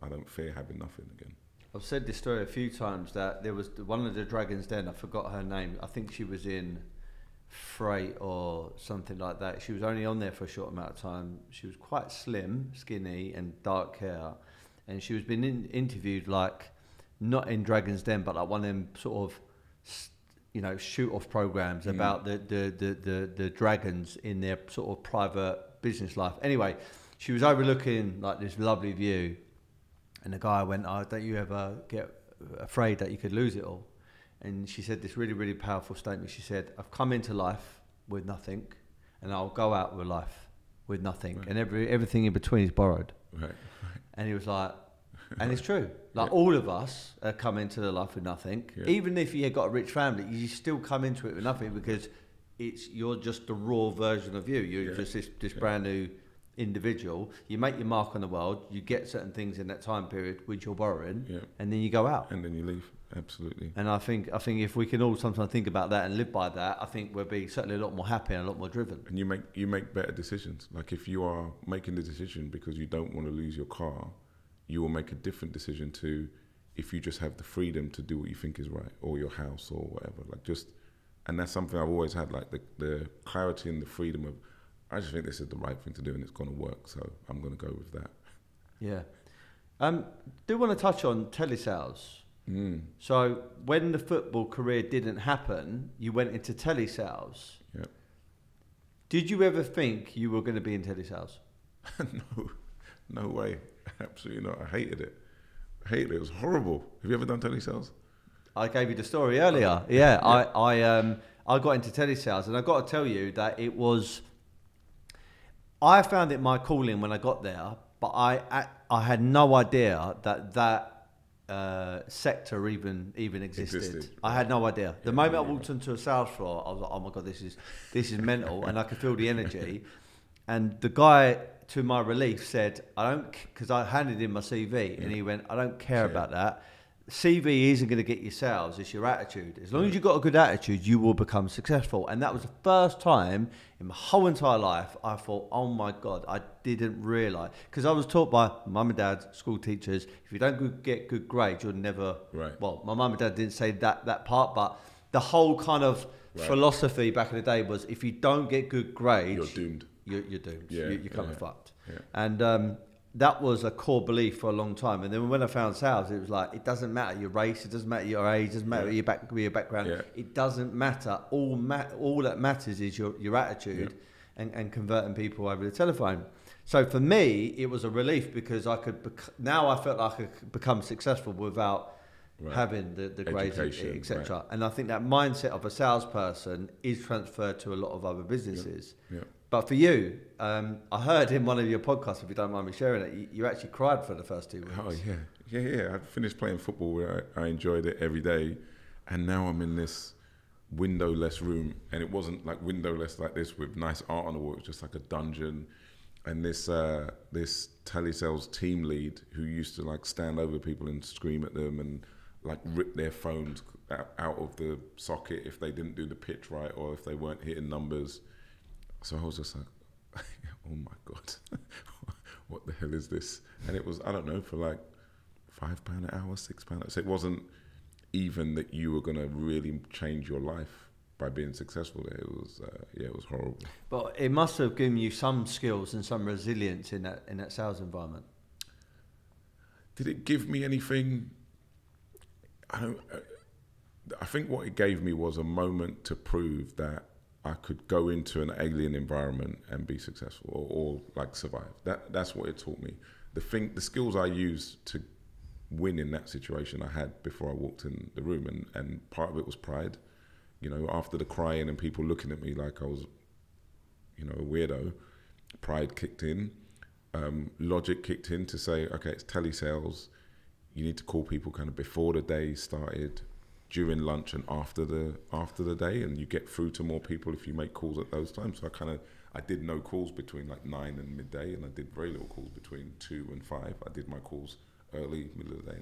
I don't fear having nothing again. I've said this story a few times, that there was one of the Dragons Den, I forgot her name, I think she was in Freight or something like that. She was only on there for a short amount of time. She was quite slim, skinny and dark hair, and she was being interviewed like not in Dragons Den but like one of them sort of, you know, shoot off programs about the dragons in their sort of private business life. Anyway, she was overlooking like this lovely view, and the guy went, "Oh, don't you ever get afraid that you could lose it all?" And she said this really, really powerful statement. She said, "I've come into life with nothing, and I'll go out with life with nothing, right. And everything in between is borrowed." Right. And he was like, and it's true. Like all of us come into the life with nothing. Yeah. Even if you got a rich family, you still come into it with nothing because you're just the raw version of you. You're just this brand new individual. You make your mark on the world. You get certain things in that time period which you're borrowing, and then you go out. And then you leave. Absolutely. And I think if we can all sometimes think about that and live by that, I think we'll be certainly a lot more happy and a lot more driven. And you make better decisions. Like if you are making the decision because you don't want to lose your car, you will make a different decision to if you just have the freedom to do what you think is right, or your house or whatever. And that's something I've always had, like the clarity and the freedom of, I just think this is the right thing to do and it's going to work, so I'm going to go with that. Yeah. Do want to touch on telesales. So when the football career didn't happen, you went into telesales. Yeah. Did you ever think you were going to be in telesales? No way. Absolutely not. I hated it. It was horrible. Have you ever done telesales? I gave you the story earlier. Yeah. I got into telesales, and I got to tell you that it was. I found it my calling when I got there, but I had no idea that sector even existed. I had no idea. The moment I walked onto a sales floor, I was like, "Oh my god, this is mental," and I could feel the energy. And the guy, to my relief, said, "I don't," because I handed him my CV, and he went, "I don't care about that. CV isn't going to get you sales, it's your attitude. As long as you've got a good attitude, you will become successful." And that was the first time in my whole entire life I thought, oh my God, I didn't realise. Because I was taught by mum and dad, school teachers, if you don't get good grades, you'll never... Right. Well, my mum and dad didn't say that part, but the whole kind of philosophy back in the day was if you don't get good grades... You're doomed. You're doomed. Yeah, You're kind of fucked. Yeah. And... that was a core belief for a long time. And then when I found sales, it was like, it doesn't matter your race, it doesn't matter your age, it doesn't matter your background. Yeah. It doesn't matter. All that matters is your attitude and converting people over the telephone. So for me, it was a relief because now I felt like I could become successful without having the grades, etc. Right. And I think that mindset of a salesperson is transferred to a lot of other businesses. Yeah. But for you, I heard in one of your podcasts, if you don't mind me sharing it, you actually cried for the first 2 weeks. Oh yeah. I finished playing football where I enjoyed it every day, and now I'm in this windowless room, and it wasn't like windowless like this with nice art on the wall. It was just like a dungeon, and this Telesales team lead who used to like stand over people and scream at them and like rip their phones out of the socket if they didn't do the pitch right or if they weren't hitting numbers. So I was just like, oh my God, what the hell is this? And it was, I don't know, for like £5 an hour, £6. So it wasn't even that you were going to really change your life by being successful there. It was, it was horrible. But it must have given you some skills and some resilience in that sales environment. Did it give me anything? I think what it gave me was a moment to prove that I could go into an alien environment and be successful or like survive. That's what it taught me. The skills I used to win in that situation I had before I walked in the room, and part of it was pride. You know, after the crying and people looking at me like I was, you know, a weirdo, pride kicked in. Logic kicked in to say, okay, it's telesales. You need to call people kind of before the day started, during lunch and after the day, and you get through to more people if you make calls at those times. So I did no calls between like 9 and midday, and I did very little calls between 2 and 5. I did my calls early, middle of the day,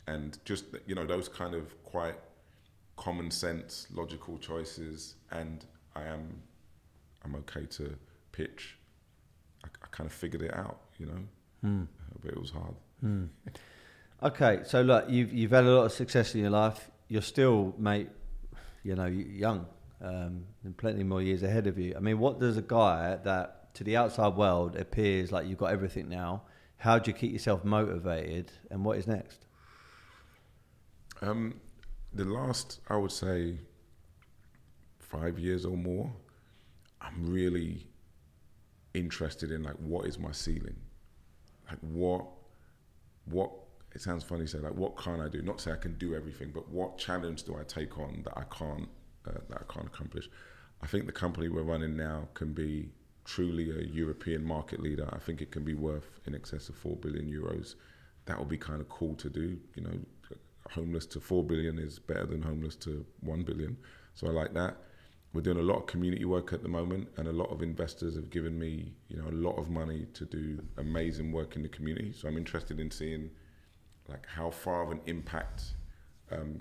and just, you know, those kind of quite common sense, logical choices. And I'm okay to pitch. I kind of figured it out, you know, but it was hard. Okay, so look, you've had a lot of success in your life. You're still, mate, you know, young, and plenty more years ahead of you. I mean, what does a guy that to the outside world appears like you've got everything now, how do you keep yourself motivated, and what is next? The last, I would say, 5 years or more, I'm really interested in like, what is my ceiling? Like what, it sounds funny to say, like, what can't I do? Not to say I can do everything, but what challenge do I take on that I can't accomplish? I think the company we're running now can be truly a European market leader. I think it can be worth in excess of 4 billion euros. That would be kind of cool to do. You know, homeless to 4 billion is better than homeless to 1 billion. So I like that. We're doing a lot of community work at the moment, and a lot of investors have given me, you know, a lot of money to do amazing work in the community. So I'm interested in seeing like how far of an impact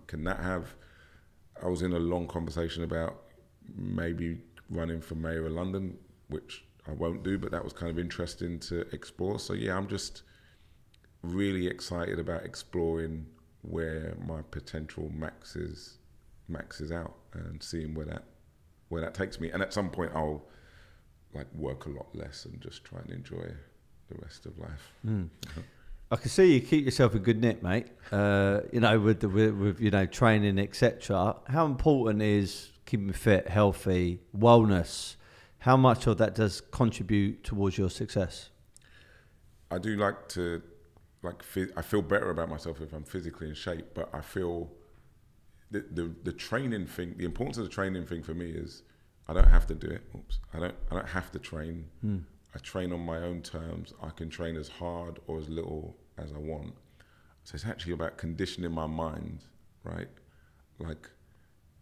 can that have. I was in a long conversation about maybe running for mayor of London, which I won't do, but that was kind of interesting to explore. So yeah, I'm just really excited about exploring where my potential maxes out and seeing where that takes me. And at some point I'll like work a lot less and just try and enjoy the rest of life. I can see you keep yourself in good nick, mate. You know, with you know, training, etc. How important is keeping fit, healthy, wellness? How much of that does contribute towards your success? I do like to, I feel better about myself if I'm physically in shape, but I feel the training thing, the importance of the training thing for me is I don't have to do it. I don't have to train. I train on my own terms. I can train as hard or as little as I want. So it's actually about conditioning my mind, right? Like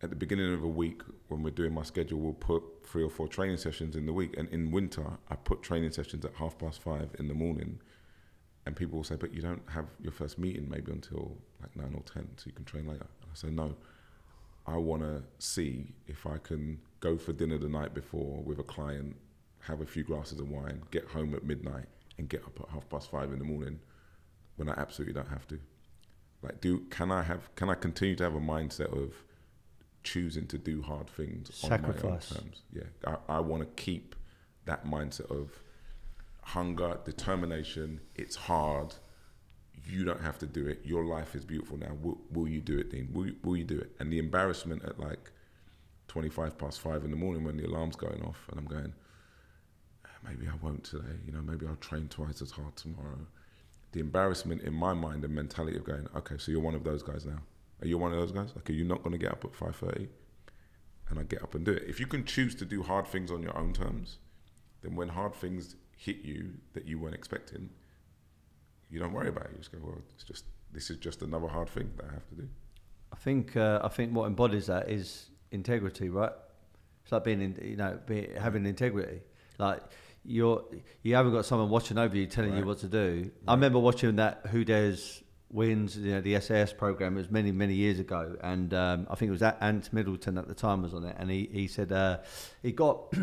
at the beginning of a week when we're doing my schedule, we'll put 3 or 4 training sessions in the week. And in winter, I put training sessions at 5:30 in the morning. And people will say, but you don't have your first meeting maybe until like 9 or 10, so you can train later. And I say, no, I want to see if I can go for dinner the night before with a client, have a few glasses of wine, get home at midnight, and get up at 5:30 in the morning when I absolutely don't have to. Like, can I continue to have a mindset of choosing to do hard things on my own terms? Yeah, I want to keep that mindset of hunger, determination. It's hard. You don't have to do it. Your life is beautiful now. Will you do it, Dean? Will you do it? And the embarrassment at like 5:25 in the morning when the alarm's going off and I'm going, maybe I won't today. You know, maybe I'll train twice as hard tomorrow. The embarrassment in my mind and mentality of going, okay, so you're one of those guys now. Are you one of those guys? Like, are you not going to get up at 5:30? And I get up and do it. If you can choose to do hard things on your own terms, then when hard things hit you that you weren't expecting, you don't worry about it. You just go, well, this is just another hard thing that I have to do. I think what embodies that is integrity, right? It's like having integrity. Like you haven't got someone watching over you telling you what to do. Right. I remember watching that Who Dares Wins, the SAS program. It was many years ago, and I think it was Ant Middleton at the time was on it, and he said he got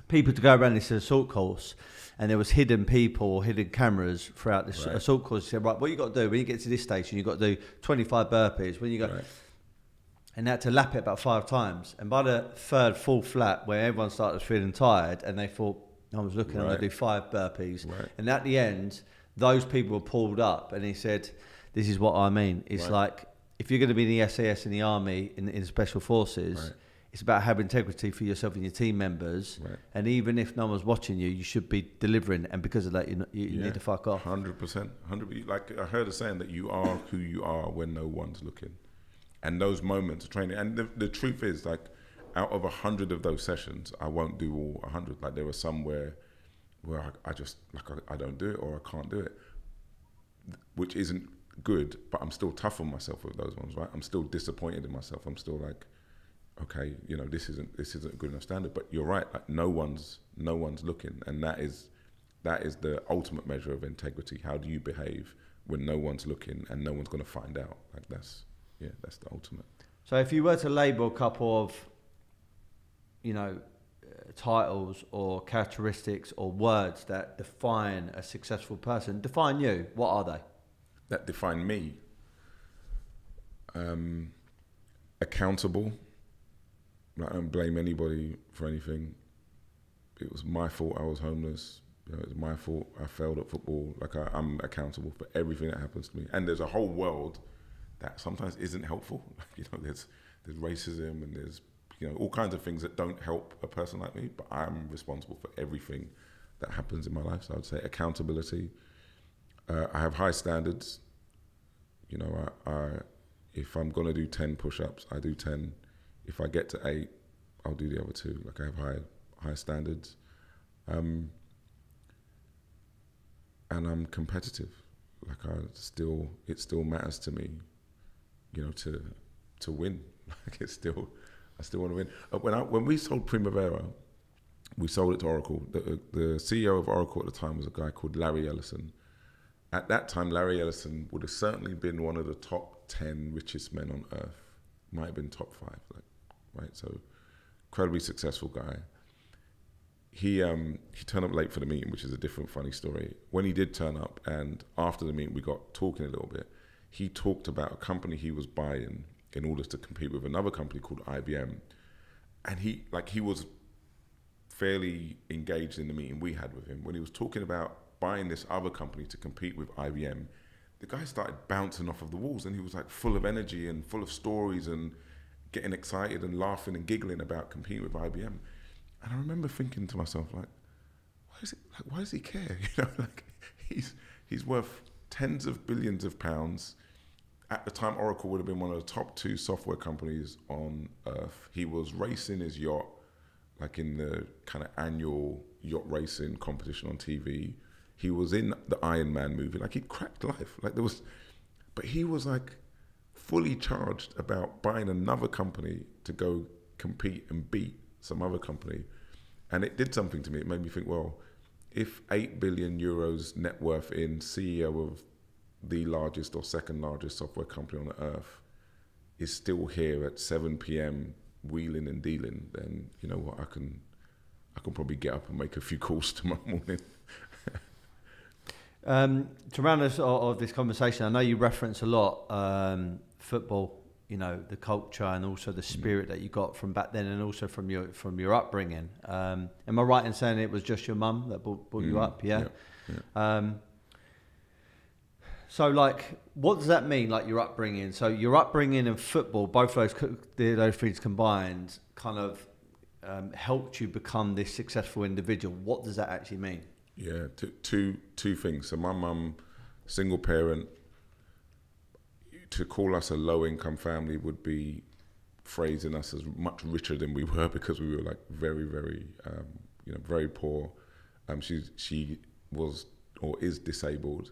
people to go around this assault course, and there was hidden people, hidden cameras throughout this assault course. He said, right, what you got to do when you get to this station, you got to do 25 burpees. When you go. Right. And they had to lap it about 5 times. And by the third, fourth lap, where everyone started feeling tired, and they thought, I was looking, I'm going to do 5 burpees. Right. And at the end, those people were pulled up. And he said, this is what I mean. It's like, if you're going to be in the SAS, in the army, in special forces, it's about having integrity for yourself and your team members. Right. And even if no one's watching you, you should be delivering. And because of that, you need to fuck off. 100%. Like I heard a saying that you are who you are when no one's looking. And those moments of training, and the truth is, like, out of 100 of those sessions, I won't do all 100. Like, there are some where I just, like, I don't do it, or I can't do it, which isn't good, but I'm still tough on myself with those ones, right? I'm still disappointed in myself. I'm still like, okay, you know, this isn't a good enough standard. But you're right, like, no one's looking, and that is the ultimate measure of integrity. How do you behave when no one's looking and no one's going to find out? Like, that's the ultimate. So if you were to label a couple of, titles or characteristics or words that define a successful person, define you, what are they? That define me? Accountable. I don't blame anybody for anything. It was my fault I was homeless. It was my fault I failed at football. Like, I'm accountable for everything that happens to me. And there's a whole world that sometimes isn't helpful. There's racism, and there's all kinds of things that don't help a person like me, but I'm responsible for everything that happens in my life. So I would say accountability. I have high standards. If I'm gonna do 10 push-ups, I do 10. If I get to 8, I'll do the other 2. Like, I have high standards. And I'm competitive. Like, it still matters to me, to win. Like, I still want to win. When we sold Primavera, we sold it to Oracle. The CEO of Oracle at the time was a guy called Larry Ellison. At that time, Larry Ellison would have certainly been one of the top 10 richest men on earth. Might have been top 5, right? So, incredibly successful guy. He turned up late for the meeting, which is a different funny story. When he did turn up, and after the meeting we got talking a little bit, he talked about a company he was buying in order to compete with another company called IBM. And he was fairly engaged in the meeting we had with him. When he was talking about buying this other company to compete with IBM, the guy started bouncing off of the walls, and he was like full of energy and full of stories and getting excited and laughing and giggling about competing with IBM. And I remember thinking to myself, like, why does he care? He's worth tens of billions of pounds. At the time, Oracle would have been one of the top 2 software companies on earth. He was racing his yacht, like in the kind of annual yacht racing competition on TV. He was in the Iron Man movie. Like, he'd cracked life. But he was like fully charged about buying another company to go compete and beat some other company. And it did something to me. It made me think, well, if 8 billion euros net worth in CEO of the largest or second largest software company on earth is still here at 7 p.m. wheeling and dealing, then you know what, I can probably get up and make a few calls tomorrow morning. To round us of this conversation, I know you reference a lot football, the culture and also the spirit that you got from back then, and also from your upbringing. Am I right in saying it was just your mum that brought you up? Yeah. So, like, what does that mean, like, your upbringing? So your upbringing and football, both those things combined, kind of helped you become this successful individual. What does that actually mean? Yeah, two things. So my mum, single parent, to call us a low-income family would be phrasing us as much richer than we were, because we were like very, very, very poor. She was or is disabled,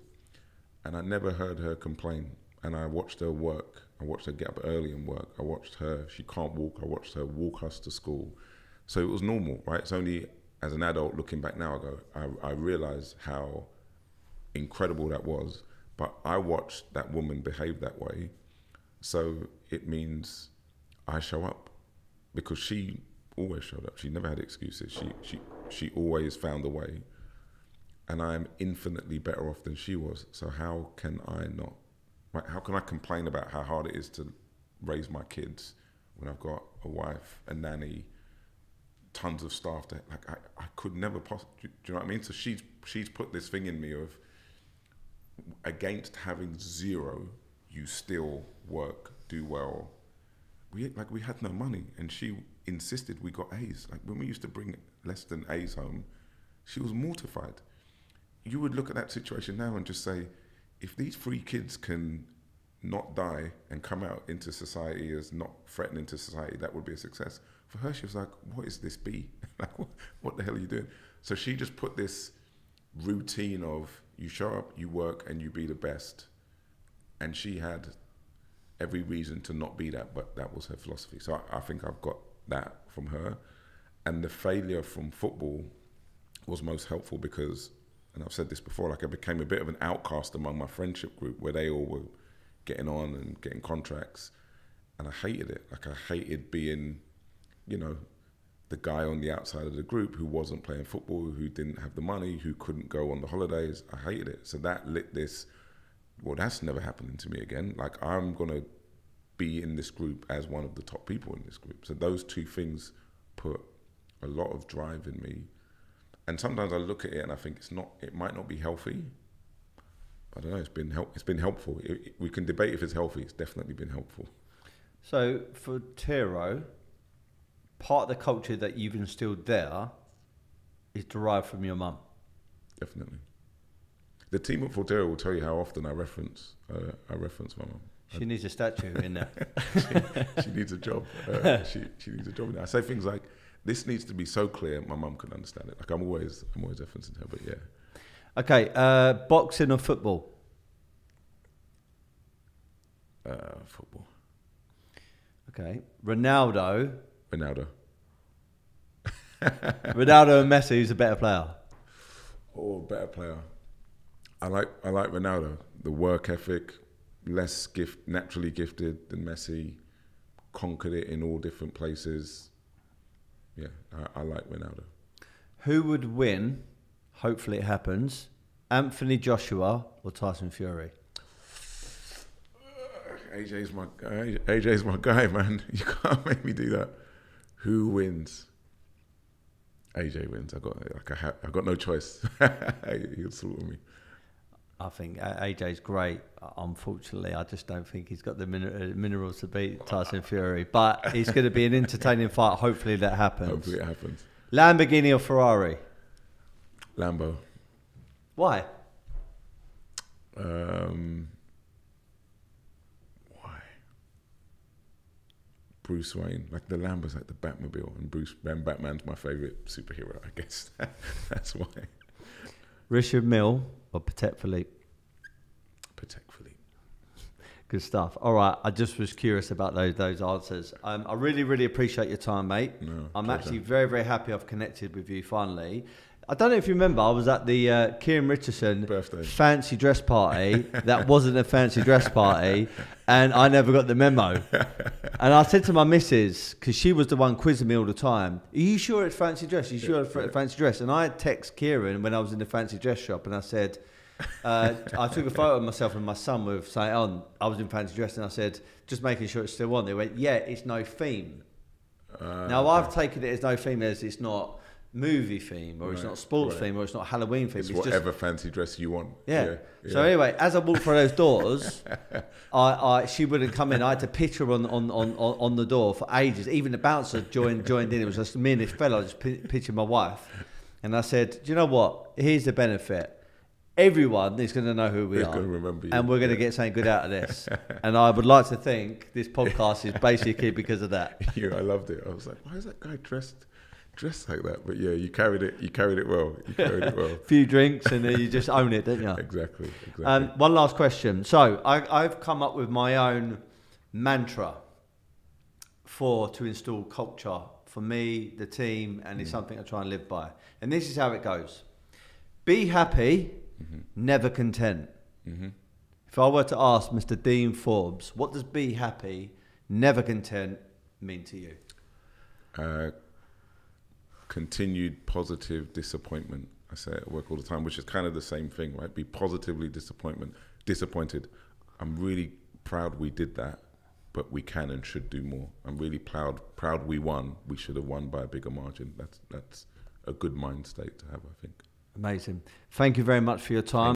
and I never heard her complain. And I watched her work. I watched her get up early and work. I watched her, she can't walk. I watched her walk us to school. So it was normal, right? It's only as an adult looking back now, I realized how incredible that was. But I watched that woman behave that way. So it means I show up, because she always showed up. She never had excuses. She always found a way. And I am infinitely better off than she was. So how can I not? Right, how can I complain about how hard it is to raise my kids when I've got a wife, a nanny, tons of staff that I could never possibly, do you know what I mean? So she's put this thing in me of, against having zero, you still work, do well. We had no money, and she insisted we got A's. Like when we used to bring less than A's home, she was mortified. You would look at that situation now and just say, if these 3 kids can not die and come out into society as not threatening to society, that would be a success. For her, she was like, what is this B? Like, what the hell are you doing? So she just put this routine of, you show up, you work, and you be the best. And she had every reason to not be that, but that was her philosophy. So I think I've got that from her. And the failure from football was most helpful because, and I've said this before, like I became a bit of an outcast among my friendship group where they all were getting on and getting contracts. And I hated it. Like I hated being, the guy on the outside of the group who wasn't playing football, who didn't have the money, who couldn't go on the holidays. I hated it. So that lit this, well, that's never happening to me again. Like I'm going to be in this group as one of the top people in this group. So those two things put a lot of drive in me. And sometimes I look at it and I think it might not be healthy. I don't know, it's been helpful. We can debate if it's healthy. It's definitely been helpful. So for Tero, part of the culture that you've instilled there is derived from your mum. Definitely. The team at Fortero will tell you how often I reference my mum. She needs a statue in there. she needs a job. She needs a job in there. I say things like, this needs to be so clear my mum can understand it. Like I'm always referencing her, but yeah. Okay, boxing or football? Football. Okay. Ronaldo. Ronaldo and Messi, who's a better player? Oh, better player. I like Ronaldo. The work ethic, naturally gifted than Messi, conquered it in all different places. Yeah, I like Ronaldo. Who would win? Hopefully it happens. Anthony Joshua or Tyson Fury? AJ's my guy, man. You can't make me do that. Who wins? AJ wins. I got no choice. He'll sort me. I think AJ's great. Unfortunately, I just don't think he's got the minerals to beat Tyson Fury. But it's going to be an entertaining fight. Hopefully that happens. Hopefully it happens. Lamborghini or Ferrari? Lambo. Why? Bruce Wayne, like the Lambo's like the Batmobile, and Batman's my favourite superhero, I guess. That's why. Richard Mille or Patek Philippe? Patek Philippe. Good stuff. All right, I just was curious about those answers. I really, really appreciate your time, mate. No, I'm pleasure. actually very, very happy I've connected with you finally. I don't know if you remember, I was at the Kieran Richardson birthday fancy dress party. That wasn't a fancy dress party, and I never got the memo. And I said to my missus, because she was the one quizzing me all the time, are you sure it's fancy dress? Are you sure it's fancy dress? And I text Kieran when I was in the fancy dress shop, and I said, I took a photo of myself and my son with saying on, I was in fancy dress, and I said, just making sure it's still on. They went, yeah, it's no theme. Now, I've taken it as no theme, as it's not movie theme, or it's not sports theme, or it's not Halloween theme. It's whatever fancy dress you want. Yeah. So anyway, as I walked through those doors, she wouldn't come in. I had to pitch her on the door for ages. Even the bouncer joined in. It was just me and this fella just pitching my wife. And I said, do you know what? Here's the benefit. Everyone is going to know who we are. Going to remember you. And we're going to get something good out of this. And I would like to think this podcast is basically because of that. Yeah, I loved it. I was like, why is that guy dressed like that? But yeah, you carried it well. A few drinks and then you just own it, don't you? Exactly. One last question. So I've come up with my own mantra to install culture for me, the team, and it's something I try and live by. And this is how it goes. Be happy, never content. If I were to ask Mr. Dean Forbes, what does be happy, never content mean to you? Continued positive disappointment. I say it at work all the time, which is kind of the same thing, right? Be positively disappointed. I'm really proud we did that, but we can and should do more. I'm really proud we won. We should have won by a bigger margin. That's a good mind state to have, I think. Amazing. Thank you very much for your time.